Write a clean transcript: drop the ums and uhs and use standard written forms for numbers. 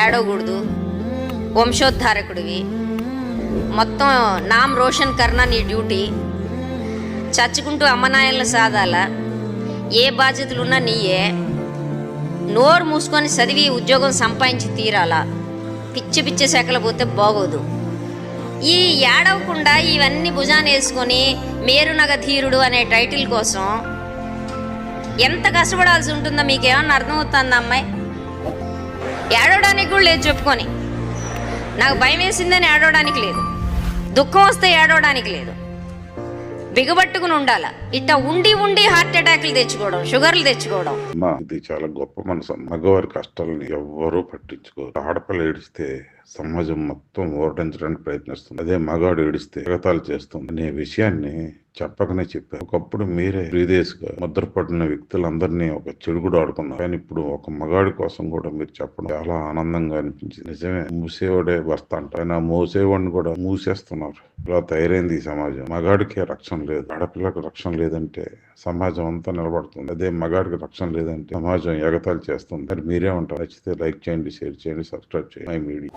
ఏడవకూడదు, వంశోద్ధారకుడివి, మొత్తం నామ్ రోషన్ కర్నా నీ డ్యూటీ, చచ్చుకుంటూ అమ్మనాయలను సాధాల, ఏ బాధ్యతలున్నా నీయే, నోరు మూసుకొని చదివి ఉద్యోగం సంపాదించి తీరాలా, పిచ్చి పిచ్చి శాఖలు పోతే బాగోదు. ఈ ఏడవకుండా ఇవన్నీ భుజాన్ని వేసుకొని మేరునగ ధీరుడు అనే టైటిల్ కోసం ఎంత కష్టపడాల్సి ఉంటుందో మీకేమన్నా అర్థమవుతుందా అమ్మాయి? ఏడవడానికి కూడా లేదు చెప్పుకొని, నాకు భయం వేసిందని ఏడవడానికి లేదు, దుఃఖం వస్తే ఏడవడానికి లేదు, బిగబట్టుకుని ఉండాల. ఇట్లా ఉండి ఉండి హార్ట్ అటాక్లు తెచ్చుకోవడం, షుగర్లు తెచ్చుకోవడం. ఇది చాలా గొప్ప మనసు. మగవారి కష్టాలని ఎవ్వరూ పట్టించుకోరు. ఆడపిల్ల ఏడిస్తే సమాజం మొత్తం ఓరడించడానికి ప్రయత్నిస్తుంది, అదే మగాడు ఏడిస్తే ఎగతాళి చేస్తుంది అనే విషయాన్ని చెప్పకనే చెప్పారు. ఒకప్పుడు మీరే శ్రీదేశ్గా ముద్రపడిన వ్యక్తులందరినీ ఒక చెడుగుడు ఆడుకున్నారు, కానీ ఇప్పుడు ఒక మగాడి కోసం కూడా మీరు చెప్పడం చాలా ఆనందంగా అనిపించింది. నిజమే, మూసేవాడే భర్త అంట, ఆయన మూసేవాడిని కూడా మూసేస్తున్నారు. ఇలా తయారైంది ఈ సమాజం. మగాడికి రక్షణ లేదు, ఆడపిల్లకు రక్షణ లేదంటే సమాజం అంతా నిలబడుతుంది, అదే మగాడికి రక్షణ లేదంటే సమాజం ఎగతాళి చేస్తుంది. మరి మీరే ఉంటారు. నచ్చితే లైక్ చేయండి, షేర్ చేయండి, సబ్స్క్రైబ్ చేయండి మై మీడియా.